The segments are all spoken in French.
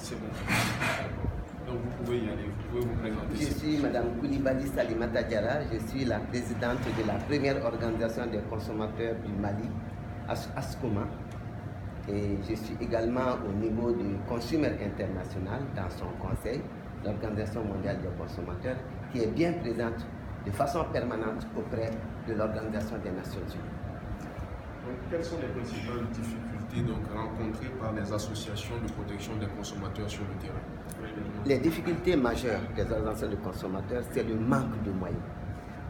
C'est bon. Donc vous pouvez y aller, vous pouvez vous présenter. Je suis Mme Koulibaly Salimata Diarra, je suis la présidente de la première organisation des consommateurs du Mali, ASCOMA. Et je suis également au niveau du Consumer International dans son conseil, l'Organisation mondiale des consommateurs, qui est bien présente de façon permanente auprès de l'Organisation des Nations Unies. Donc, quelles sont les principales difficultés rencontrées par les associations de protection des consommateurs sur le terrain? Les difficultés majeures des organisations de consommateurs, c'est le manque de moyens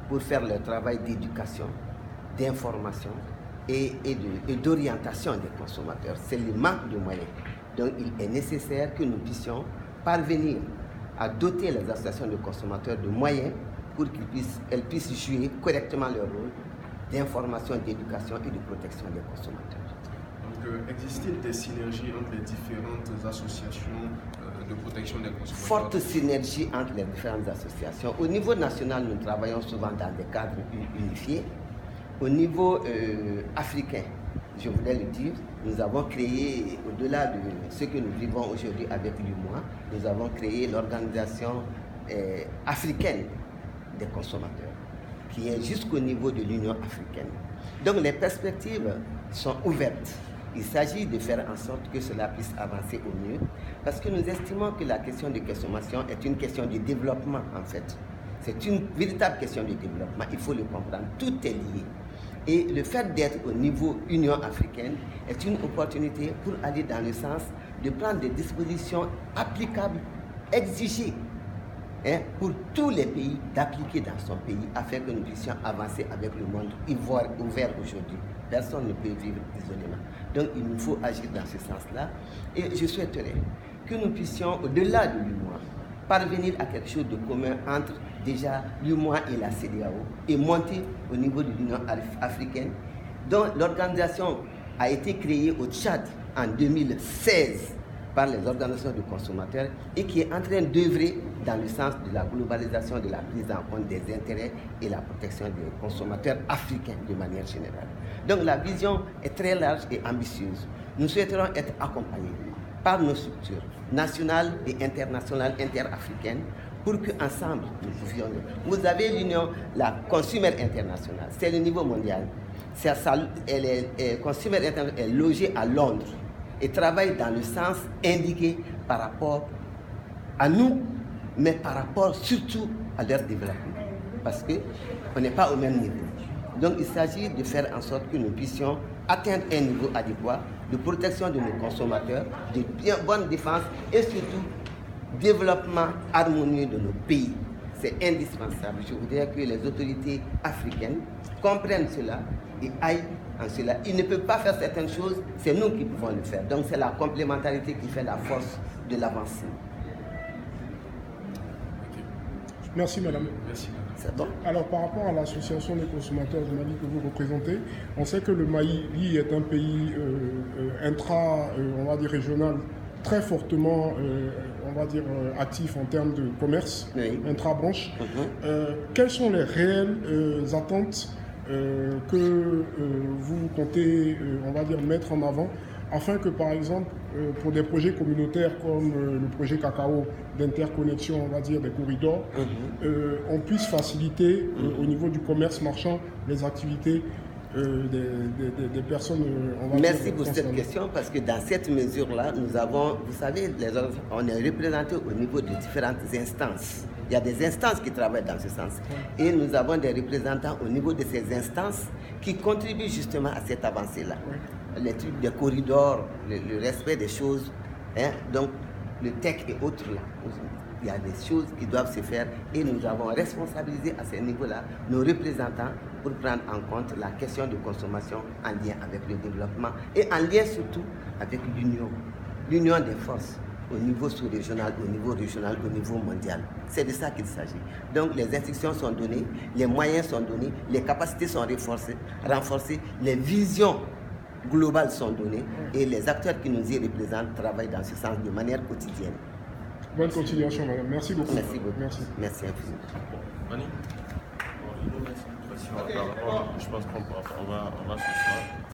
pour faire le travail d'éducation, d'information et d'orientation des consommateurs. C'est le manque de moyens. Donc il est nécessaire que nous puissions parvenir à doter les associations de consommateurs de moyens pour qu'elles puissent jouer correctement leur rôle d'information, d'éducation et de protection des consommateurs. Donc, existe-t-il des synergies entre les différentes associations de protection des consommateurs? Forte synergie entre les différentes associations. Au niveau national, nous travaillons souvent dans des cadres unifiés. Au niveau africain, je voulais le dire, nous avons créé, au-delà de ce que nous vivons aujourd'hui avec l'UMOA, nous avons créé l'organisation africaine des consommateurs, qui est jusqu'au niveau de l'Union africaine. Donc les perspectives sont ouvertes. Il s'agit de faire en sorte que cela puisse avancer au mieux, parce que nous estimons que la question de consommation est une question de développement en fait. C'est une véritable question de développement, il faut le comprendre, tout est lié. Et le fait d'être au niveau Union africaine est une opportunité pour aller dans le sens de prendre des dispositions applicables, exigées, pour tous les pays, d'appliquer dans son pays afin que nous puissions avancer avec le monde ouvert aujourd'hui. Personne ne peut vivre isolément. Donc il nous faut agir dans ce sens-là. Et je souhaiterais que nous puissions, au-delà de l'UMOA, parvenir à quelque chose de commun entre déjà l'UMOA et la CEDEAO et monter au niveau de l'Union africaine, dont l'organisation a été créée au Tchad en 2016 par les organisations de consommateurs et qui est en train d'œuvrer dans le sens de la globalisation, de la prise en compte des intérêts et la protection des consommateurs africains de manière générale. Donc la vision est très large et ambitieuse. Nous souhaiterons être accompagnés par nos structures nationales et internationales, interafricaines, pour qu'ensemble nous pouvions. Vous avez l'Union, la Consumer International, c'est le niveau mondial. Consumer International est logée à Londres et travaille dans le sens indiqué par rapport à nous, mais par rapport surtout à leur développement, parce qu'on n'est pas au même niveau. Donc il s'agit de faire en sorte que nous puissions atteindre un niveau adéquat de protection de nos consommateurs, de bonne défense et surtout développement harmonieux de nos pays. C'est indispensable. Je voudrais que les autorités africaines comprennent cela et aillent en cela. Ils ne peuvent pas faire certaines choses, c'est nous qui pouvons le faire. Donc c'est la complémentarité qui fait la force de l'avancement. Merci madame. Merci madame. C'est bon? Alors par rapport à l'association des consommateurs du Mali que vous représentez, on sait que le Mali est un pays on va dire régional, très fortement, on va dire, actif en termes de commerce, oui, intra-branche. Quelles sont les réelles attentes que vous comptez, on va dire, mettre en avant afin que, par exemple, pour des projets communautaires comme le projet Cacao d'interconnexion, on va dire, des corridors, on puisse faciliter au niveau du commerce marchand les activités des personnes, on va Merci dire, pour cette question, parce que dans cette mesure-là, nous avons, vous savez, on est représenté au niveau de différentes instances. Il y a des instances qui travaillent dans ce sens. Et nous avons des représentants au niveau de ces instances qui contribuent justement à cette avancée-là. Les trucs des corridors, le respect des choses, donc le tech et autres là. Il y a des choses qui doivent se faire et nous avons responsabilisé à ce niveau-là nos représentants pour prendre en compte la question de consommation en lien avec le développement et en lien surtout avec l'union des forces au niveau sous-régional, au niveau régional, au niveau mondial. C'est de ça qu'il s'agit. Donc les instructions sont données, les moyens sont donnés, les capacités sont renforcées, les visions globales sont données et les acteurs qui nous y représentent travaillent dans ce sens de manière quotidienne. Bonne continuation, madame. Merci beaucoup. Merci beaucoup. Merci. Merci infiniment. Mani? Je pense qu'on va ce soir.